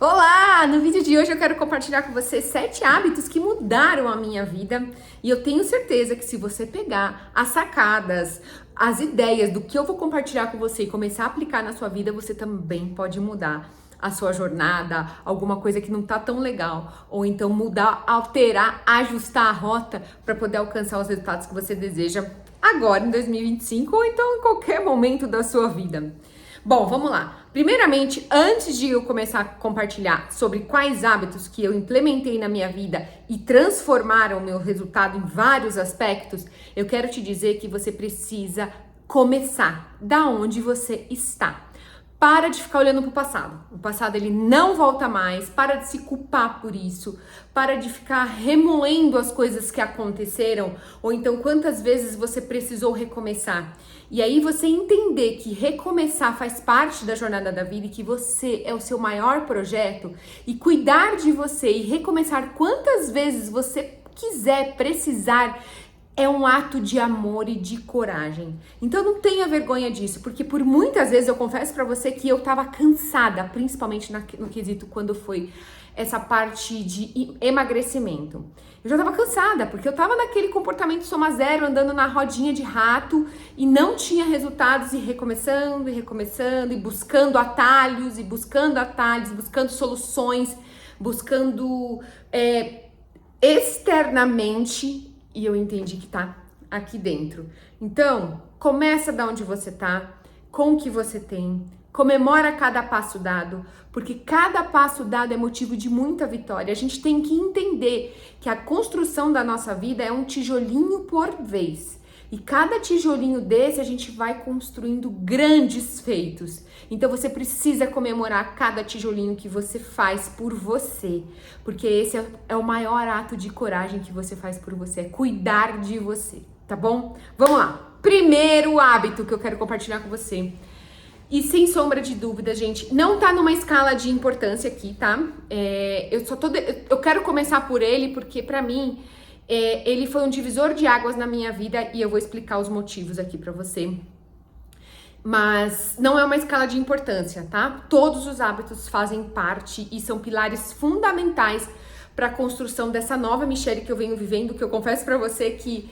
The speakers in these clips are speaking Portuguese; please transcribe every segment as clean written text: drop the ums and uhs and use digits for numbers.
Olá! No vídeo de hoje eu quero compartilhar com você 7 hábitos que mudaram a minha vida e eu tenho certeza que se você pegar as sacadas, as ideias do que eu vou compartilhar com você e começar a aplicar na sua vida, você também pode mudar a sua jornada, alguma coisa que não tá tão legal, ou então mudar, alterar, ajustar a rota para poder alcançar os resultados que você deseja agora em 2025 ou então em qualquer momento da sua vida. Bom, vamos lá. Primeiramente, antes de eu começar a compartilhar sobre quais hábitos que eu implementei na minha vida e transformaram o meu resultado em vários aspectos, eu quero te dizer que você precisa começar da onde você está. Para de ficar olhando para o passado. O passado ele não volta mais. Para de se culpar por isso. Para de ficar remoendo as coisas que aconteceram ou então quantas vezes você precisou recomeçar. E aí você entender que recomeçar faz parte da jornada da vida e que você é o seu maior projeto e cuidar de você e recomeçar quantas vezes você quiser, precisar, é um ato de amor e de coragem. Então não tenha vergonha disso, porque por muitas vezes eu confesso pra você que eu tava cansada, principalmente no quesito quando foi essa parte de emagrecimento. Eu já tava cansada, porque eu tava naquele comportamento soma zero, andando na rodinha de rato e não tinha resultados e recomeçando, e buscando atalhos, buscando soluções, buscando externamente. E eu entendi que tá aqui dentro. Então, começa da onde você tá, com o que você tem, comemora cada passo dado, porque cada passo dado é motivo de muita vitória. A gente tem que entender que a construção da nossa vida é um tijolinho por vez. E cada tijolinho desse a gente vai construindo grandes feitos. Então você precisa comemorar cada tijolinho que você faz por você. Porque esse é o maior ato de coragem que você faz por você. É cuidar de você, tá bom? Vamos lá. Primeiro hábito que eu quero compartilhar com você. E sem sombra de dúvida, gente, não tá numa escala de importância aqui, tá? Eu quero começar por ele porque pra mim ele foi um divisor de águas na minha vida e eu vou explicar os motivos aqui pra você. Mas não é uma escala de importância, tá? Todos os hábitos fazem parte e são pilares fundamentais para a construção dessa nova Michelle que eu venho vivendo, que eu confesso pra você que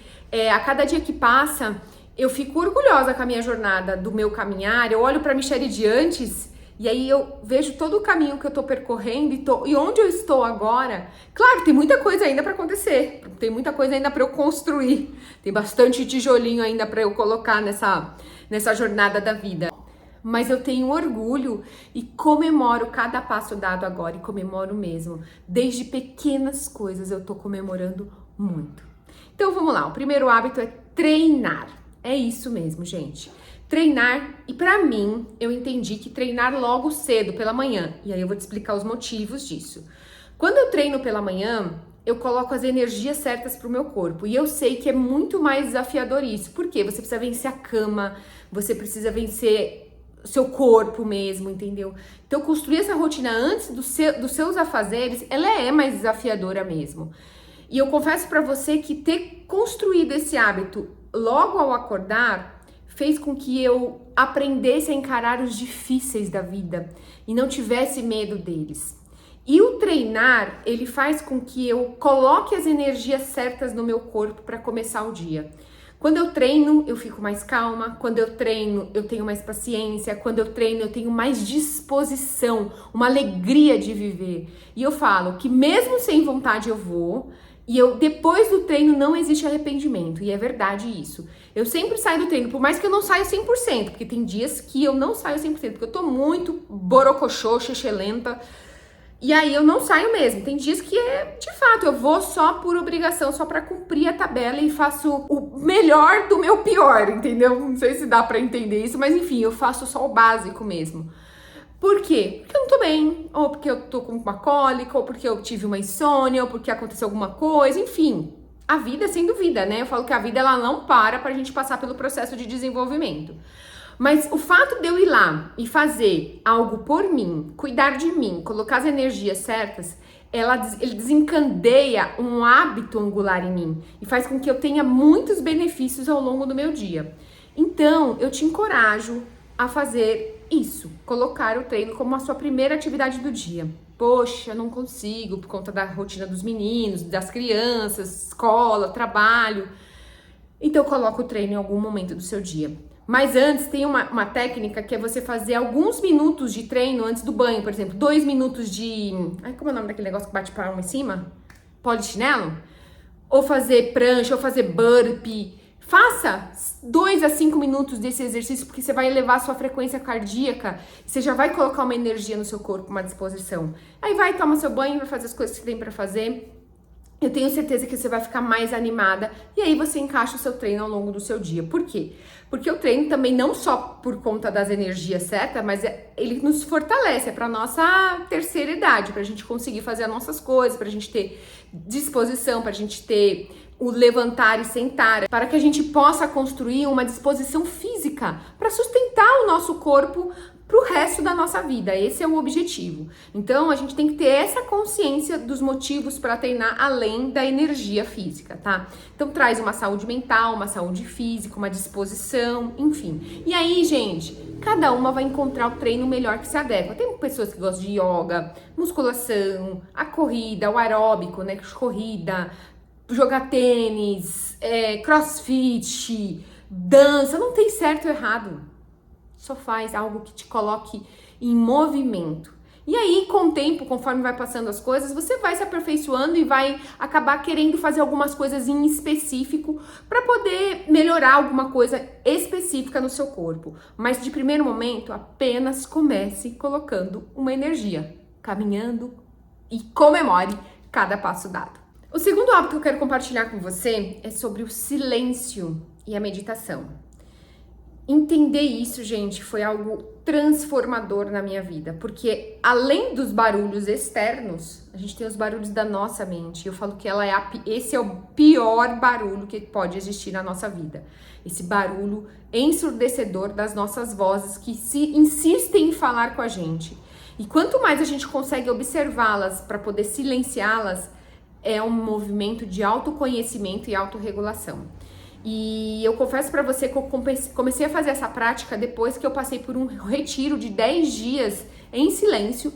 a cada dia que passa, eu fico orgulhosa com a minha jornada, do meu caminhar. Eu olho pra Michelle de antes e aí eu vejo todo o caminho que eu tô percorrendo e onde eu estou agora. Claro, tem muita coisa ainda para acontecer, tem muita coisa ainda para eu construir, tem bastante tijolinho ainda para eu colocar nessa jornada da vida. Mas eu tenho orgulho e comemoro cada passo dado agora e comemoro mesmo. Desde pequenas coisas eu tô comemorando muito. Então vamos lá, o primeiro hábito é treinar. É isso mesmo, gente. Treinar, e pra mim, eu entendi que treinar logo cedo, pela manhã, e aí eu vou te explicar os motivos disso. Quando eu treino pela manhã, eu coloco as energias certas pro meu corpo, e eu sei que é muito mais desafiador isso, porque você precisa vencer a cama, você precisa vencer o seu corpo mesmo, entendeu? Então, construir essa rotina antes dos seus afazeres, ela é mais desafiadora mesmo. E eu confesso pra você que ter construído esse hábito logo ao acordar, fez com que eu aprendesse a encarar os difíceis da vida e não tivesse medo deles. E o treinar, ele faz com que eu coloque as energias certas no meu corpo para começar o dia. Quando eu treino, eu fico mais calma. Quando eu treino, eu tenho mais paciência. Quando eu treino, eu tenho mais disposição, uma alegria de viver. E eu falo que mesmo sem vontade eu vou. E depois do treino não existe arrependimento, e é verdade isso. Eu sempre saio do treino, por mais que eu não saia 100%, porque tem dias que eu não saio 100%, porque eu tô muito borocochô, xexelenta, e aí eu não saio mesmo. Tem dias que de fato, eu vou só por obrigação, só pra cumprir a tabela e faço o melhor do meu pior, entendeu? Não sei se dá pra entender isso, mas enfim, eu faço só o básico mesmo. Por quê? Porque eu não tô bem, ou porque eu tô com uma cólica, ou porque eu tive uma insônia, ou porque aconteceu alguma coisa, enfim. A vida é sem dúvida, né? Eu falo que a vida ela não para pra gente passar pelo processo de desenvolvimento. Mas o fato de eu ir lá e fazer algo por mim, cuidar de mim, colocar as energias certas, ele desencadeia um hábito angular em mim e faz com que eu tenha muitos benefícios ao longo do meu dia. Então, eu te encorajo a fazer isso, colocar o treino como a sua primeira atividade do dia. Poxa, não consigo por conta da rotina dos meninos, das crianças, escola, trabalho. Então coloca o treino em algum momento do seu dia. Mas antes tem uma técnica que é você fazer alguns minutos de treino antes do banho, por exemplo, 2 minutos de... Ai, como é o nome daquele negócio que bate palma em cima? Polichinelo? Ou fazer prancha, ou fazer burpee. Faça 2 a 5 minutos desse exercício, porque você vai elevar a sua frequência cardíaca, você já vai colocar uma energia no seu corpo, uma disposição. Aí vai, toma seu banho, vai fazer as coisas que tem pra fazer. Eu tenho certeza que você vai ficar mais animada e aí você encaixa o seu treino ao longo do seu dia. Por quê? Porque o treino também não só por conta das energias certas, mas ele nos fortalece, é para nossa terceira idade, para a gente conseguir fazer as nossas coisas, para a gente ter disposição, para a gente ter o levantar e sentar, para que a gente possa construir uma disposição física para sustentar o nosso corpo para o resto da nossa vida. Esse é o objetivo. Então, a gente tem que ter essa consciência dos motivos para treinar além da energia física, tá? Então, traz uma saúde mental, uma saúde física, uma disposição, enfim. E aí, gente, cada uma vai encontrar o treino melhor que se adequa. Tem pessoas que gostam de yoga, musculação, a corrida, o aeróbico, né? Corrida, jogar tênis, crossfit, dança. Não tem certo ou errado. Só faz algo que te coloque em movimento. E aí, com o tempo, conforme vai passando as coisas, você vai se aperfeiçoando e vai acabar querendo fazer algumas coisas em específico para poder melhorar alguma coisa específica no seu corpo. Mas de primeiro momento, apenas comece colocando uma energia, caminhando e comemore cada passo dado. O segundo hábito que eu quero compartilhar com você é sobre o silêncio e a meditação. Entender isso, gente, foi algo transformador na minha vida, porque além dos barulhos externos, a gente tem os barulhos da nossa mente. Eu falo que esse é o pior barulho que pode existir na nossa vida. Esse barulho ensurdecedor das nossas vozes que se insistem em falar com a gente. E quanto mais a gente consegue observá-las para poder silenciá-las, é um movimento de autoconhecimento e autorregulação. E eu confesso pra você que eu comecei a fazer essa prática depois que eu passei por um retiro de 10 dias em silêncio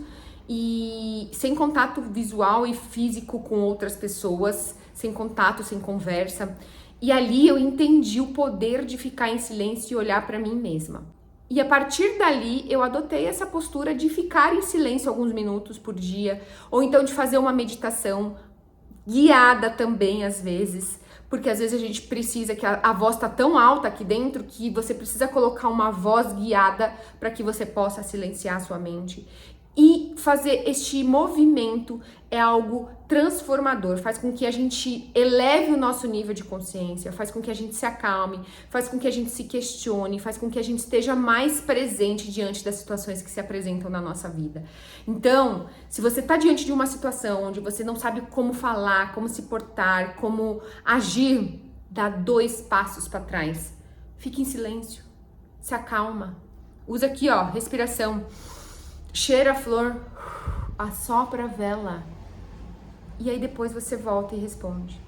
e sem contato visual e físico com outras pessoas, sem contato, sem conversa. E ali eu entendi o poder de ficar em silêncio e olhar pra mim mesma. E a partir dali eu adotei essa postura de ficar em silêncio alguns minutos por dia, ou então de fazer uma meditação guiada também às vezes. Porque às vezes a gente precisa, que a voz tá tão alta aqui dentro que você precisa colocar uma voz guiada para que você possa silenciar a sua mente. E fazer este movimento é algo transformador, faz com que a gente eleve o nosso nível de consciência, faz com que a gente se acalme, faz com que a gente se questione, faz com que a gente esteja mais presente diante das situações que se apresentam na nossa vida. Então, se você está diante de uma situação onde você não sabe como falar, como se portar, como agir, dá 2 passos para trás. Fique em silêncio, se acalma. Usa aqui, ó, respiração. Cheira a flor, assopra a vela. E aí depois você volta e responde.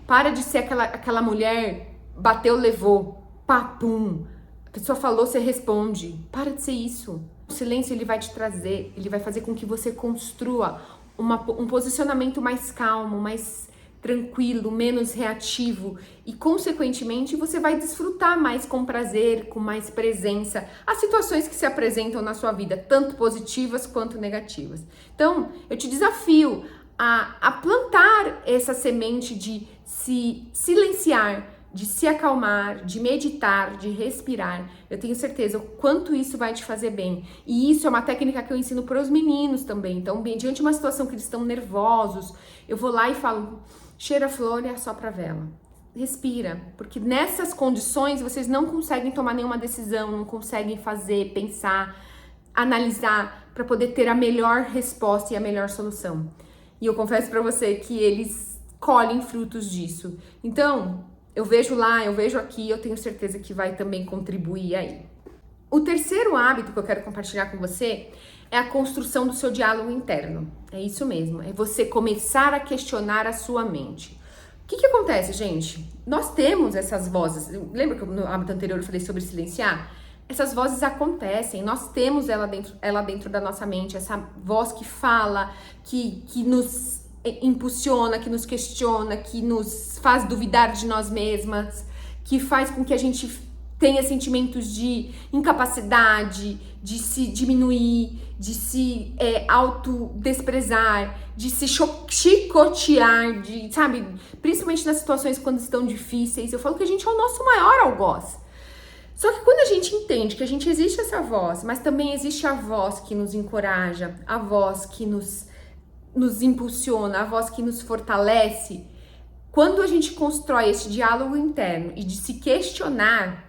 Para de ser aquela mulher, bateu, levou, papum. A pessoa falou, você responde. Para de ser isso. O silêncio, ele vai te trazer, ele vai fazer com que você construa um posicionamento mais calmo, mais tranquilo, menos reativo e, consequentemente, você vai desfrutar mais com prazer, com mais presença as situações que se apresentam na sua vida, tanto positivas quanto negativas. Então, eu te desafio a plantar essa semente de se silenciar, de se acalmar, de meditar, de respirar. Eu tenho certeza o quanto isso vai te fazer bem. E isso é uma técnica que eu ensino para os meninos também. Então, diante de uma situação que eles estão nervosos, eu vou lá e falo, cheira a flor e assopra a vela. Respira, porque nessas condições vocês não conseguem tomar nenhuma decisão, não conseguem fazer, pensar, analisar para poder ter a melhor resposta e a melhor solução. E eu confesso para você que eles colhem frutos disso. Então, eu vejo lá, eu vejo aqui, eu tenho certeza que vai também contribuir aí. O terceiro hábito que eu quero compartilhar com você é a construção do seu diálogo interno. É isso mesmo, é você começar a questionar a sua mente. O que acontece, gente? Nós temos essas vozes. Lembra que no hábito anterior eu falei sobre silenciar? essas vozes acontecem, nós temos ela dentro da nossa mente, essa voz que fala, que nos impulsiona, que nos questiona, que nos faz duvidar de nós mesmas, que faz com que a gente tenha sentimentos de incapacidade, de se diminuir, de se autodesprezar, de se chicotear, sabe? Principalmente nas situações quando estão difíceis. Eu falo que a gente é o nosso maior algoz. Só que quando a gente entende que a gente existe essa voz, mas também existe a voz que nos encoraja, a voz que nos impulsiona, a voz que nos fortalece, quando a gente constrói esse diálogo interno e de se questionar,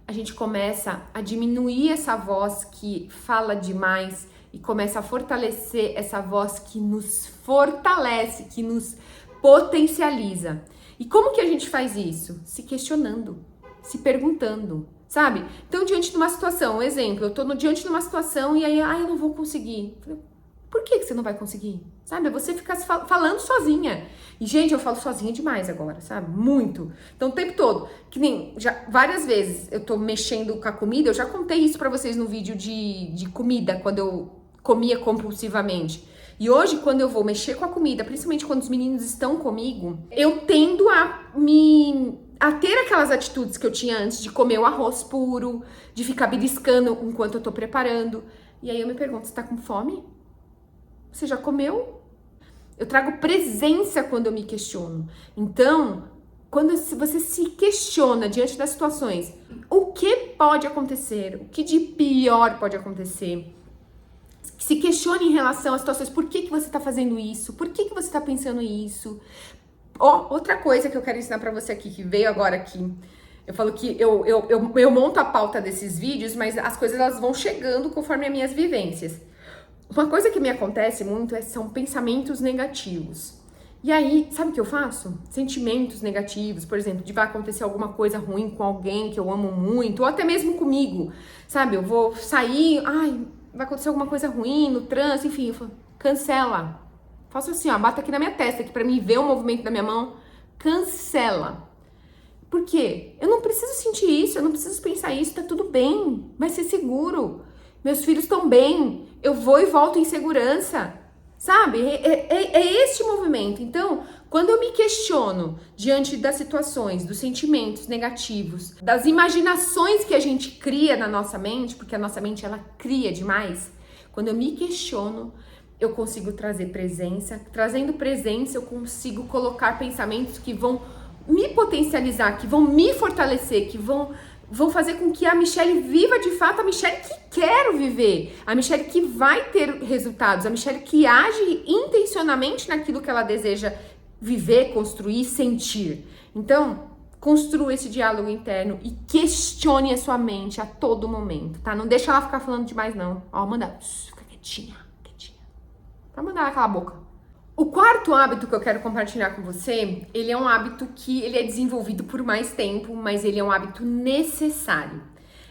a gente começa a diminuir essa voz que fala demais e começa a fortalecer essa voz que nos fortalece, que nos potencializa. E como que a gente faz isso? Se questionando, se perguntando, sabe? Então, diante de uma situação, um exemplo, eu tô diante de uma situação e aí, eu não vou conseguir. Por que você não vai conseguir? Sabe? Você ficar falando sozinha. E, gente, eu falo sozinha demais agora, sabe? Muito. Então, o tempo todo, que nem já várias vezes eu tô mexendo com a comida, eu já contei isso pra vocês no vídeo de comida, quando eu comia compulsivamente. E hoje, quando eu vou mexer com a comida, principalmente quando os meninos estão comigo, eu tendo a ter aquelas atitudes que eu tinha antes de comer o arroz puro, de ficar beliscando enquanto eu tô preparando. E aí eu me pergunto, você tá com fome? Você já comeu? Eu trago presença quando eu me questiono. Então, quando você se questiona diante das situações, o que pode acontecer? O que de pior pode acontecer? Se questione em relação às situações. Por que você está fazendo isso? Por que você está pensando isso? Outra coisa que eu quero ensinar para você aqui, que veio agora aqui. Eu falo que eu monto a pauta desses vídeos, mas as coisas elas vão chegando conforme as minhas vivências. Uma coisa que me acontece muito são pensamentos negativos. E aí, sabe o que eu faço? Sentimentos negativos, por exemplo, de vai acontecer alguma coisa ruim com alguém que eu amo muito, ou até mesmo comigo, sabe? Eu vou sair, vai acontecer alguma coisa ruim no trânsito, enfim, eu falo, cancela. Faço assim, bata aqui na minha testa, aqui pra mim ver o movimento da minha mão, cancela. Por quê? Eu não preciso sentir isso, eu não preciso pensar isso, tá tudo bem, vai ser seguro. Meus filhos estão bem, eu vou e volto em segurança, sabe? É este movimento. Então, quando eu me questiono diante das situações, dos sentimentos negativos, das imaginações que a gente cria na nossa mente, porque a nossa mente, ela cria demais, quando eu me questiono, eu consigo trazer presença. Trazendo presença, eu consigo colocar pensamentos que vão me potencializar, que vão me fortalecer, que vão fazer com que a Michelle viva de fato a Michelle que quero viver, a Michelle que vai ter resultados, a Michelle que age intencionalmente naquilo que ela deseja viver, construir, sentir. Então, construa esse diálogo interno e questione a sua mente a todo momento, tá? Não deixa ela ficar falando demais, não. Manda, fica quietinha. Vai mandar ela calar a boca. O quarto hábito que eu quero compartilhar com você, ele é um hábito que ele é desenvolvido por mais tempo, mas ele é um hábito necessário.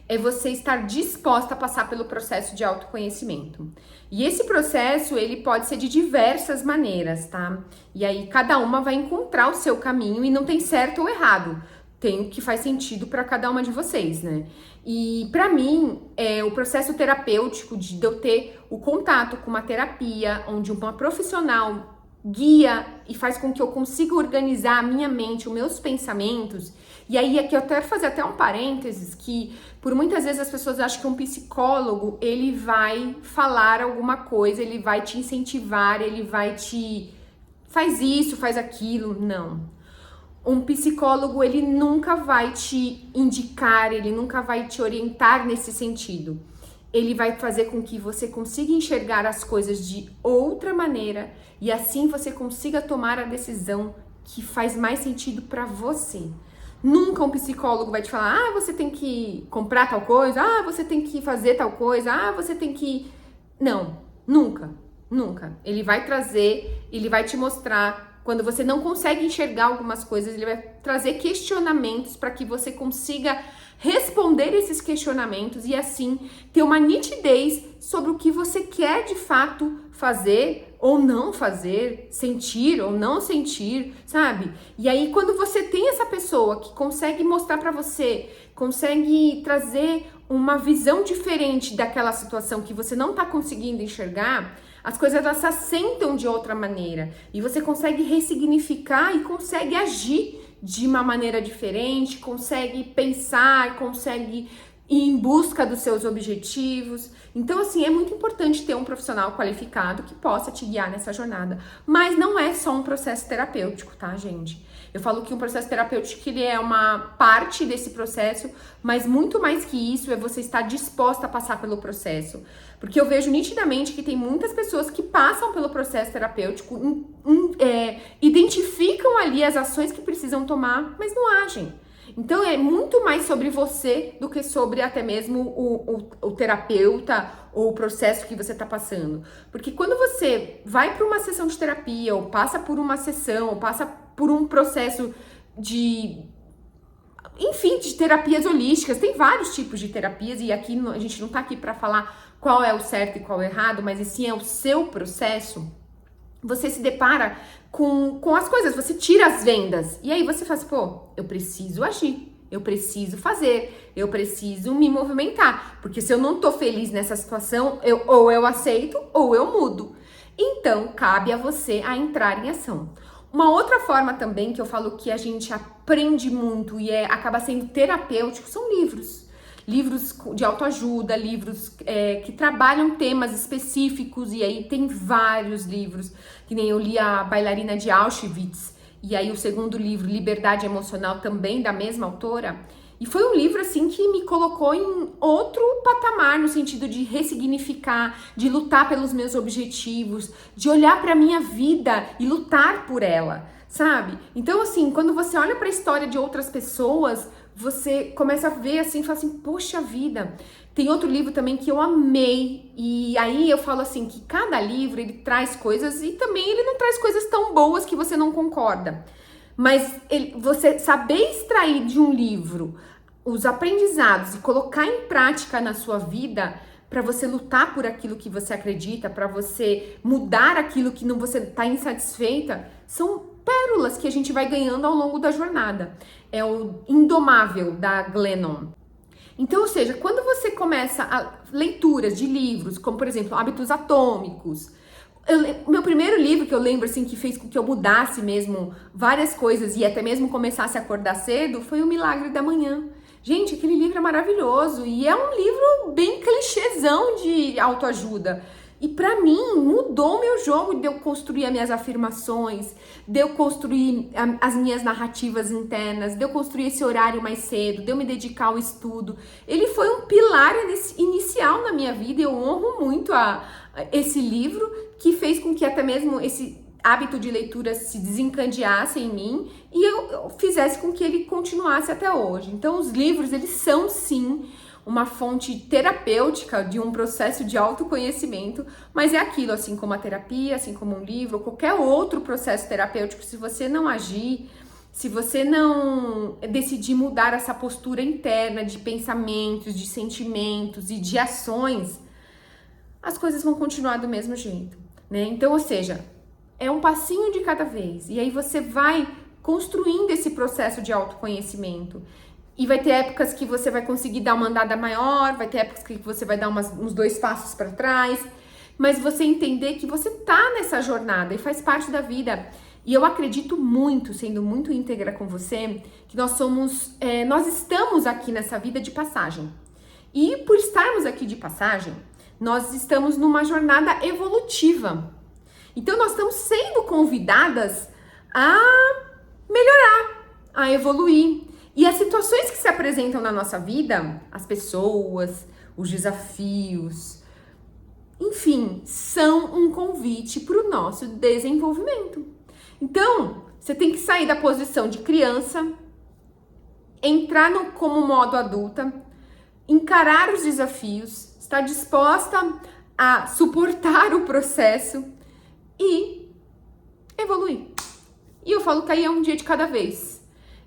É você estar disposta a passar pelo processo de autoconhecimento. E esse processo, ele pode ser de diversas maneiras, tá? E aí cada uma vai encontrar o seu caminho e não tem certo ou errado. Tem o que faz sentido para cada uma de vocês, né? E para mim, o processo terapêutico de eu ter o contato com uma terapia, onde uma profissional guia e faz com que eu consiga organizar a minha mente, os meus pensamentos. E aí aqui eu quero fazer até um parênteses, que por muitas vezes as pessoas acham que um psicólogo, ele vai falar alguma coisa, ele vai te incentivar, ele vai te... faz isso, faz aquilo. Não. Um psicólogo, ele nunca vai te indicar, ele nunca vai te orientar nesse sentido. Ele vai fazer com que você consiga enxergar as coisas de outra maneira e assim você consiga tomar a decisão que faz mais sentido para você. Nunca um psicólogo vai te falar, você tem que comprar tal coisa, você tem que fazer tal coisa, você tem que... Não, nunca, nunca. Ele vai trazer, ele vai te mostrar. Quando você não consegue enxergar algumas coisas, ele vai trazer questionamentos para que você consiga responder esses questionamentos e assim ter uma nitidez sobre o que você quer de fato fazer ou não fazer, sentir ou não sentir, sabe? E aí quando você tem essa pessoa que consegue mostrar para você, consegue trazer uma visão diferente daquela situação que você não está conseguindo enxergar, as coisas elas se assentam de outra maneira e você consegue ressignificar e consegue agir de uma maneira diferente, consegue pensar, consegue ir em busca dos seus objetivos. Então, assim, é muito importante ter um profissional qualificado que possa te guiar nessa jornada. Mas não é só um processo terapêutico, tá, gente? Eu falo que um processo terapêutico ele é uma parte desse processo, mas muito mais que isso é você estar disposta a passar pelo processo. Porque eu vejo nitidamente que tem muitas pessoas que passam pelo processo terapêutico, identificam ali as ações que precisam tomar, mas não agem. Então é muito mais sobre você do que sobre até mesmo o terapeuta ou o processo que você está passando. Porque quando você vai para uma sessão de terapia, ou passa por uma sessão, ou passa por um processo de terapias holísticas, tem vários tipos de terapias, e aqui a gente não tá aqui para falar qual é o certo e qual é o errado, mas sim é o seu processo. Você se depara com as coisas, você tira as vendas, e aí você faz, pô, eu preciso agir, eu preciso fazer, eu preciso me movimentar, porque se eu não tô feliz nessa situação, ou eu aceito, ou eu mudo. Então, cabe a você a entrar em ação. Uma outra forma também que eu falo que a gente aprende muito e acaba sendo terapêutico são livros. Livros de autoajuda, livros que trabalham temas específicos, e aí tem vários livros, que nem eu li a Bailarina de Auschwitz, e aí o segundo livro, Liberdade Emocional, também da mesma autora, e foi um livro assim que me colocou em outro patamar, no sentido de ressignificar, de lutar pelos meus objetivos, de olhar para minha vida e lutar por ela, sabe? Então assim, quando você olha para a história de outras pessoas, você começa a ver assim, e fala assim, poxa vida. Tem outro livro também que eu amei, e aí eu falo assim, que cada livro ele traz coisas, e também ele não traz coisas tão boas que você não concorda. Mas você saber extrair de um livro os aprendizados e colocar em prática na sua vida, para você lutar por aquilo que você acredita, para você mudar aquilo que não você está insatisfeita, são pérolas que a gente vai ganhando ao longo da jornada. É o Indomável, da Glennon. Então, ou seja, quando você começa a leituras de livros, como por exemplo, Hábitos Atômicos, meu primeiro livro que eu lembro assim que fez com que eu mudasse mesmo várias coisas e até mesmo começasse a acordar cedo foi O Milagre da Manhã. Gente, aquele livro é maravilhoso e é um livro bem clichêzão de autoajuda. E pra mim, mudou o meu jogo de eu construir as minhas afirmações, de eu construir as minhas narrativas internas, de eu construir esse horário mais cedo, de eu me dedicar ao estudo. Ele foi um pilar inicial na minha vida e eu honro muito esse livro, que fez com que até mesmo esse hábito de leitura se desencadeasse em mim e eu fizesse com que ele continuasse até hoje. Então, os livros, eles são sim uma fonte terapêutica de um processo de autoconhecimento, mas é aquilo, assim como a terapia, assim como um livro, ou qualquer outro processo terapêutico, se você não agir, se você não decidir mudar essa postura interna de pensamentos, de sentimentos e de ações, as coisas vão continuar do mesmo jeito, né? Então, ou seja, é um passinho de cada vez, e aí você vai construindo esse processo de autoconhecimento. E vai ter épocas que você vai conseguir dar uma andada maior, vai ter épocas que você vai dar uns 2 passos para trás, mas você entender que você tá nessa jornada e faz parte da vida. E eu acredito muito, sendo muito íntegra com você, que nós estamos aqui nessa vida de passagem. E por estarmos aqui de passagem, nós estamos numa jornada evolutiva. Então nós estamos sendo convidadas a melhorar, a evoluir. E as situações que se apresentam na nossa vida, as pessoas, os desafios, enfim, são um convite para o nosso desenvolvimento. Então, você tem que sair da posição de criança, entrar como modo adulta, encarar os desafios, estar disposta a suportar o processo e evoluir. E eu falo que aí é um dia de cada vez.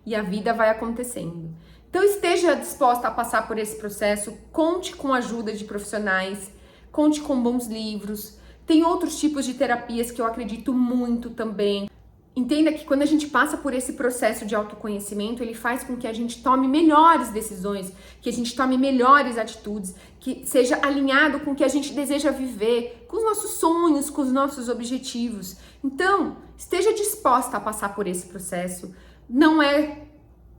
E a vida vai acontecendo. Então esteja disposta a passar por esse processo, conte com a ajuda de profissionais, conte com bons livros. Tem outros tipos de terapias que eu acredito muito também. entenda que quando a gente passa por esse processo de autoconhecimento, ele faz com que a gente tome melhores decisões, que a gente tome melhores atitudes, que seja alinhado com o que a gente deseja viver, com os nossos sonhos, com os nossos objetivos. Então, esteja disposta a passar por esse processo. Não é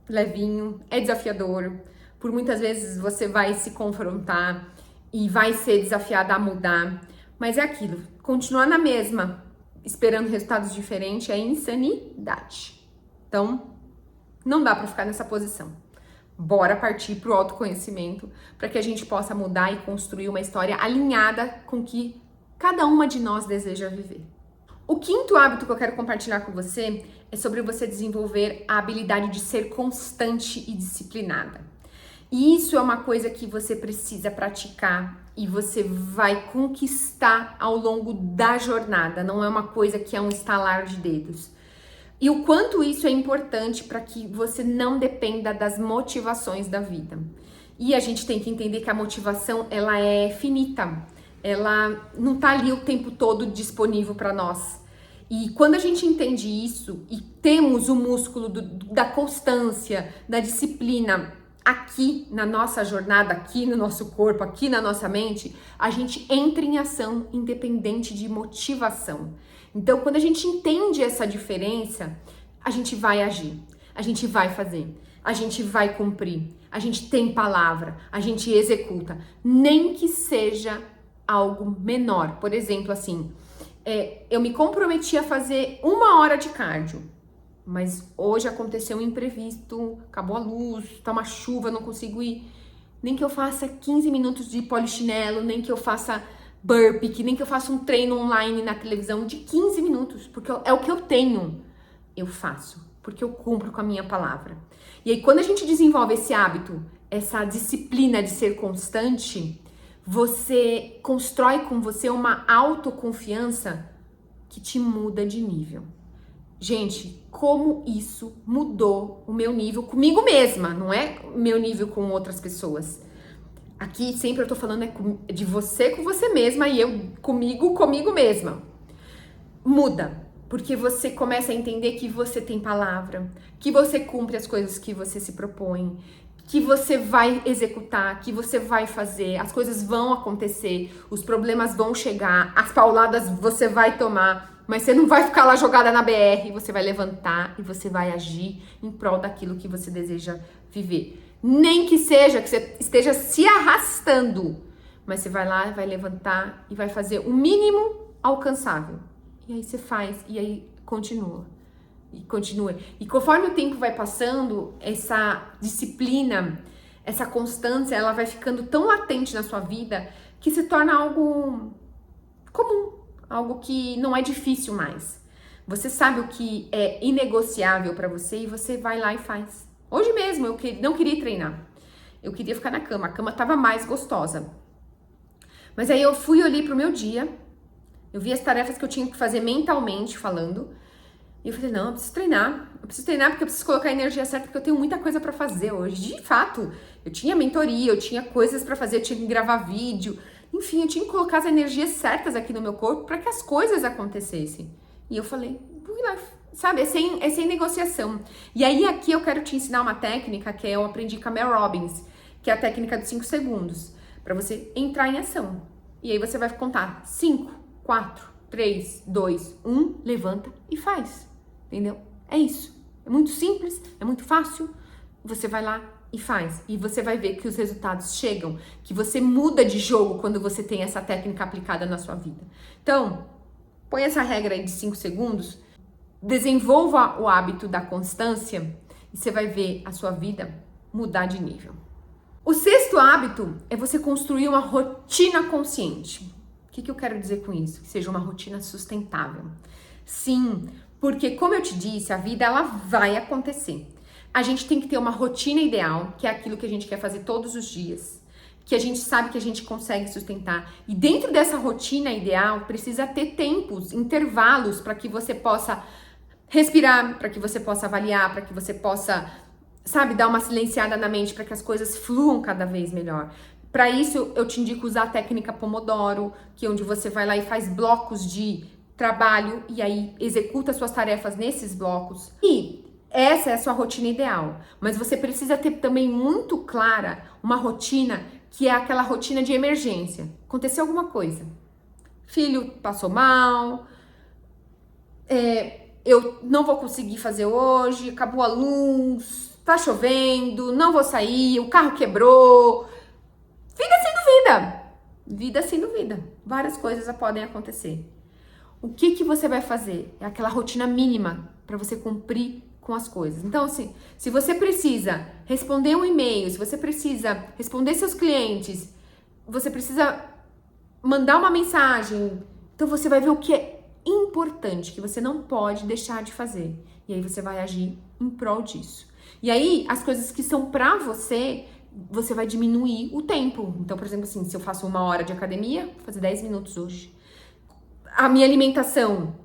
levinho, é desafiador. Por muitas vezes você vai se confrontar e vai ser desafiada a mudar. Mas é aquilo, continuar na mesma, esperando resultados diferentes, é insanidade. Então, não dá para ficar nessa posição. Bora partir para o autoconhecimento para que a gente possa mudar e construir uma história alinhada com o que cada uma de nós deseja viver. O quinto hábito que eu quero compartilhar com você é sobre você desenvolver a habilidade de ser constante e disciplinada. E isso é uma coisa que você precisa praticar e você vai conquistar ao longo da jornada. Não é uma coisa que é um estalar de dedos. E o quanto isso é importante para que você não dependa das motivações da vida. E a gente tem que entender que a motivação, ela é finita. Ela não tá ali o tempo todo disponível para nós. E quando a gente entende isso e temos o músculo da constância, da disciplina aqui na nossa jornada, aqui no nosso corpo, aqui na nossa mente, a gente entra em ação independente de motivação. Então, quando a gente entende essa diferença, a gente vai agir, a gente vai fazer, a gente vai cumprir, a gente tem palavra, a gente executa, nem que seja algo menor. Por exemplo, assim, eu me comprometi a fazer 1 hora de cardio, mas hoje aconteceu um imprevisto, acabou a luz, tá uma chuva, não consigo ir. Nem que eu faça 15 minutos de polichinelo, nem que eu faça burpee, nem que eu faça um treino online na televisão de 15 minutos, porque é o que eu tenho. Eu faço, porque eu cumpro com a minha palavra. E aí, quando a gente desenvolve esse hábito, essa disciplina de ser constante, você constrói com você uma autoconfiança que te muda de nível. Gente, como isso mudou o meu nível comigo mesma, não é meu nível com outras pessoas. Aqui sempre eu tô falando de você com você mesma e eu comigo mesma. Muda, porque você começa a entender que você tem palavra, que você cumpre as coisas que você se propõe, que você vai executar, que você vai fazer, as coisas vão acontecer, os problemas vão chegar, as pauladas você vai tomar, mas você não vai ficar lá jogada na BR, você vai levantar e você vai agir em prol daquilo que você deseja viver. Nem que seja que você esteja se arrastando, mas você vai lá, vai levantar e vai fazer o mínimo alcançável. E aí você faz, e aí continua. E continua. E conforme o tempo vai passando, essa disciplina, essa constância, ela vai ficando tão latente na sua vida que se torna algo comum, algo que não é difícil mais. Você sabe o que é inegociável para você e você vai lá e faz. Hoje mesmo eu não queria treinar, eu queria ficar na cama, a cama tava mais gostosa. Mas aí eu fui ali pro meu dia, eu vi as tarefas que eu tinha que fazer mentalmente falando, e eu falei, não, eu preciso treinar porque eu preciso colocar a energia certa, porque eu tenho muita coisa para fazer hoje. De fato, eu tinha mentoria, eu tinha coisas para fazer, eu tinha que gravar vídeo, enfim, eu tinha que colocar as energias certas aqui no meu corpo para que as coisas acontecessem. E eu falei, vou lá, sabe, é sem negociação. E aí aqui eu quero te ensinar uma técnica que eu aprendi com a Mel Robbins, que é a técnica dos 5 segundos, para você entrar em ação. E aí você vai contar 5, 4, 3, 2, 1, levanta e faz. Entendeu? É isso. É muito simples, é muito fácil. Você vai lá e faz. E você vai ver que os resultados chegam, que você muda de jogo quando você tem essa técnica aplicada na sua vida. Então, põe essa regra aí de 5 segundos, desenvolva o hábito da constância e você vai ver a sua vida mudar de nível. O sexto hábito é você construir uma rotina consciente. O que eu quero dizer com isso? Que seja uma rotina sustentável. Sim, porque como eu te disse, a vida ela vai acontecer. A gente tem que ter uma rotina ideal, que é aquilo que a gente quer fazer todos os dias, que a gente sabe que a gente consegue sustentar. E dentro dessa rotina ideal, precisa ter tempos, intervalos, para que você possa respirar, para que você possa avaliar, para que você possa, sabe, dar uma silenciada na mente, para que as coisas fluam cada vez melhor. Para isso, eu te indico usar a técnica Pomodoro, que é onde você vai lá e faz blocos de trabalho e aí executa suas tarefas nesses blocos. E essa é a sua rotina ideal, mas você precisa ter também muito clara uma rotina que é aquela rotina de emergência. Aconteceu alguma coisa, filho passou mal, eu não vou conseguir fazer hoje, acabou a luz, tá chovendo, não vou sair, o carro quebrou. Vida sendo vida. Vida sendo vida. Várias coisas podem acontecer. O que você vai fazer? É aquela rotina mínima para você cumprir com as coisas. Então, assim, se você precisa responder um e-mail, se você precisa responder seus clientes, você precisa mandar uma mensagem, então você vai ver o que é importante, que você não pode deixar de fazer. E aí você vai agir em prol disso. E aí, as coisas que são pra você, você vai diminuir o tempo. Então, por exemplo, assim, se eu faço 1 hora de academia, vou fazer 10 minutos hoje. A minha alimentação,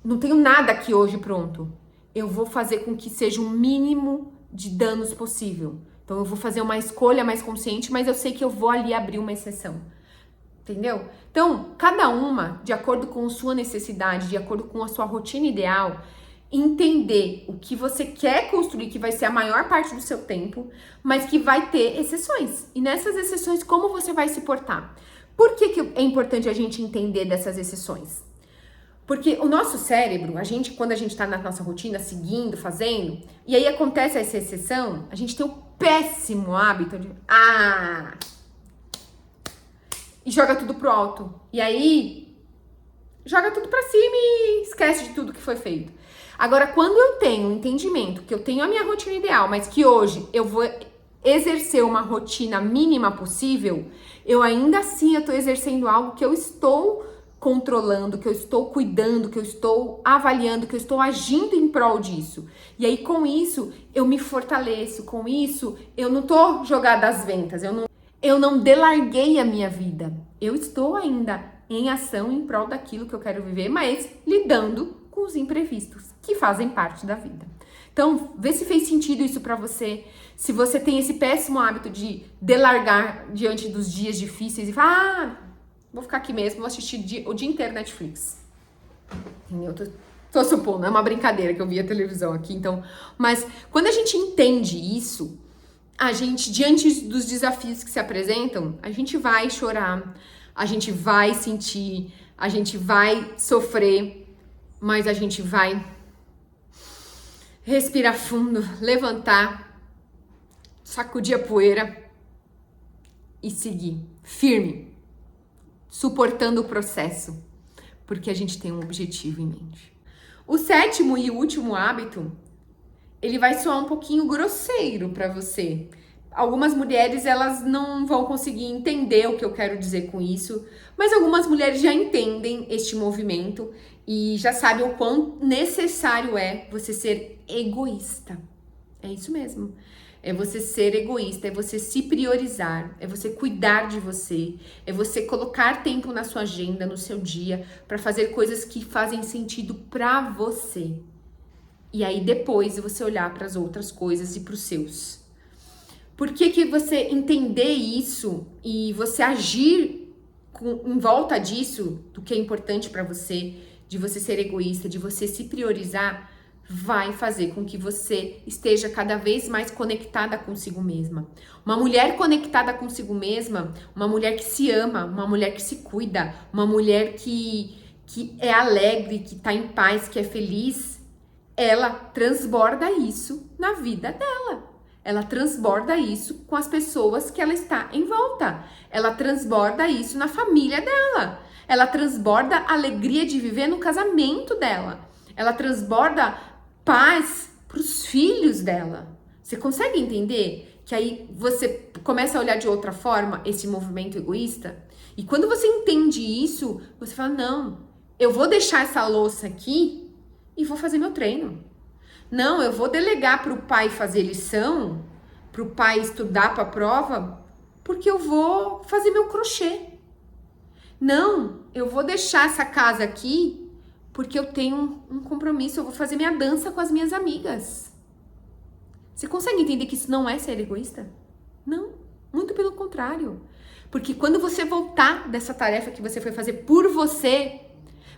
não tenho nada aqui hoje pronto. Eu vou fazer com que seja o mínimo de danos possível. Então, eu vou fazer uma escolha mais consciente, mas eu sei que eu vou ali abrir uma exceção. Entendeu? Então, cada uma, de acordo com a sua necessidade, de acordo com a sua rotina ideal, entender o que você quer construir, que vai ser a maior parte do seu tempo, mas que vai ter exceções. E nessas exceções, como você vai se portar? Por que é importante a gente entender dessas exceções? Porque o nosso cérebro, quando a gente tá na nossa rotina, seguindo, fazendo, e aí acontece essa exceção, a gente tem o péssimo hábito de... E joga tudo pro alto. E aí, joga tudo pra cima e esquece de tudo que foi feito. Agora, quando eu tenho o entendimento que eu tenho a minha rotina ideal, mas que hoje eu vou exercer uma rotina mínima possível, eu ainda assim estou exercendo algo que eu estou controlando, que eu estou cuidando, que eu estou avaliando, que eu estou agindo em prol disso. E aí, com isso, eu me fortaleço. Com isso, eu não tô jogada às ventas, eu não delarguei a minha vida. Eu estou ainda em ação em prol daquilo que eu quero viver, mas lidando com os imprevistos que fazem parte da vida. Então, vê se fez sentido isso pra você. Se você tem esse péssimo hábito de delargar diante dos dias difíceis e falar, vou ficar aqui mesmo, vou assistir o dia inteiro Netflix. Eu tô supondo, é uma brincadeira que eu vi a televisão aqui, então. Mas quando a gente entende isso, a gente, diante dos desafios que se apresentam, a gente vai chorar, a gente vai sentir, a gente vai sofrer, mas a gente vai respirar fundo, levantar, sacudir a poeira e seguir firme, suportando o processo, porque a gente tem um objetivo em mente. O 7º e último hábito, ele vai soar um pouquinho grosseiro para você. Algumas mulheres, elas não vão conseguir entender o que eu quero dizer com isso, mas algumas mulheres já entendem este movimento e já sabem o quão necessário é você ser egoísta. É isso mesmo. É você ser egoísta, é você se priorizar, é você cuidar de você, é você colocar tempo na sua agenda, no seu dia, para fazer coisas que fazem sentido para você. E aí depois você olhar para as outras coisas e para os seus. Por que você entender isso e você agir em volta disso, do que é importante para você, de você ser egoísta, de você se priorizar, vai fazer com que você esteja cada vez mais conectada consigo mesma. Uma mulher conectada consigo mesma, uma mulher que se ama, uma mulher que se cuida, uma mulher que é alegre, que tá em paz, que é feliz, ela transborda isso na vida dela. Ela transborda isso com as pessoas que ela está em volta. Ela transborda isso na família dela. Ela transborda a alegria de viver no casamento dela. Ela transborda paz para os filhos dela. Você consegue entender que aí você começa a olhar de outra forma esse movimento egoísta? E quando você entende isso, você fala, não, eu vou deixar essa louça aqui e vou fazer meu treino. Não, eu vou delegar para o pai fazer lição, para o pai estudar para a prova, porque eu vou fazer meu crochê. Não, eu vou deixar essa casa aqui porque eu tenho um compromisso, eu vou fazer minha dança com as minhas amigas. Você consegue entender que isso não é ser egoísta? Não, muito pelo contrário. Porque quando você voltar dessa tarefa que você foi fazer por você,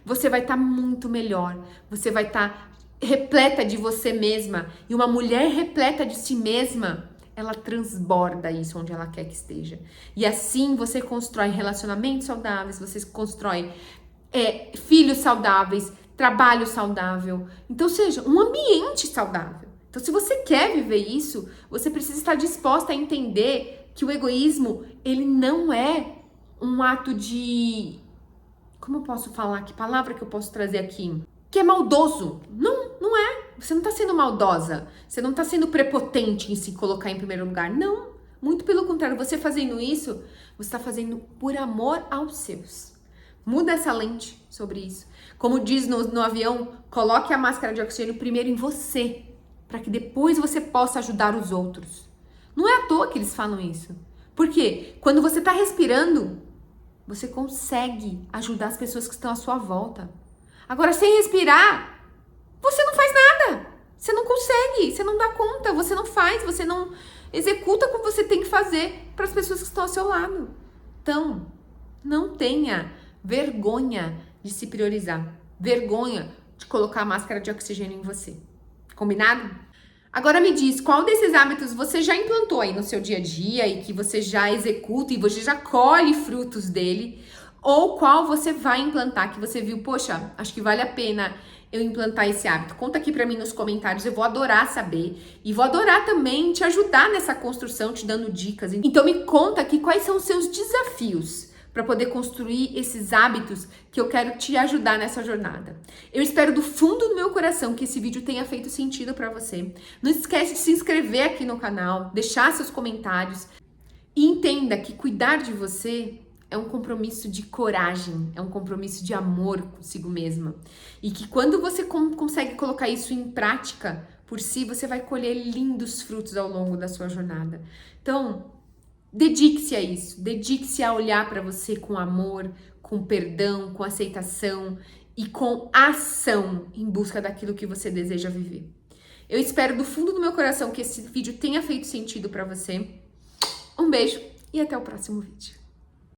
você vai estar muito melhor, você vai estar repleta de você mesma. E uma mulher repleta de si mesma, ela transborda isso onde ela quer que esteja. E assim você constrói relacionamentos saudáveis, você constrói filhos saudáveis, trabalho saudável. Então, seja um ambiente saudável. Então, se você quer viver isso, você precisa estar disposta a entender que o egoísmo, ele não é um ato de... Como eu posso falar? Que palavra que eu posso trazer aqui? Que é maldoso. Não, não é. Você não tá sendo maldosa. Você não tá sendo prepotente em se colocar em primeiro lugar. Não. Muito pelo contrário. Você fazendo isso, você tá fazendo por amor aos seus. Muda essa lente sobre isso. Como diz no avião, coloque a máscara de oxigênio primeiro em você, para que depois você possa ajudar os outros. Não é à toa que eles falam isso. Por quê? Quando você tá respirando, você consegue ajudar as pessoas que estão à sua volta. Agora, sem respirar, você não faz nada. Você não consegue, você não dá conta, você não faz, você não executa como você tem que fazer para as pessoas que estão ao seu lado. Então, não tenha vergonha de se priorizar. Vergonha de colocar a máscara de oxigênio em você. Combinado? Agora me diz, qual desses hábitos você já implantou aí no seu dia a dia e que você já executa e você já colhe frutos dele? Ou qual você vai implantar que você viu, poxa, acho que vale a pena eu implantar esse hábito? Conta aqui pra mim nos comentários, eu vou adorar saber. E vou adorar também te ajudar nessa construção, te dando dicas. Então me conta aqui quais são os seus desafios para poder construir esses hábitos que eu quero te ajudar nessa jornada. Eu espero do fundo do meu coração que esse vídeo tenha feito sentido para você. Não esquece de se inscrever aqui no canal, deixar seus comentários e entenda que cuidar de você é um compromisso de coragem, é um compromisso de amor consigo mesma. E que quando você consegue colocar isso em prática por si, você vai colher lindos frutos ao longo da sua jornada. Então, dedique-se a isso, dedique-se a olhar para você com amor, com perdão, com aceitação e com ação em busca daquilo que você deseja viver. Eu espero do fundo do meu coração que esse vídeo tenha feito sentido para você. Um beijo e até o próximo vídeo.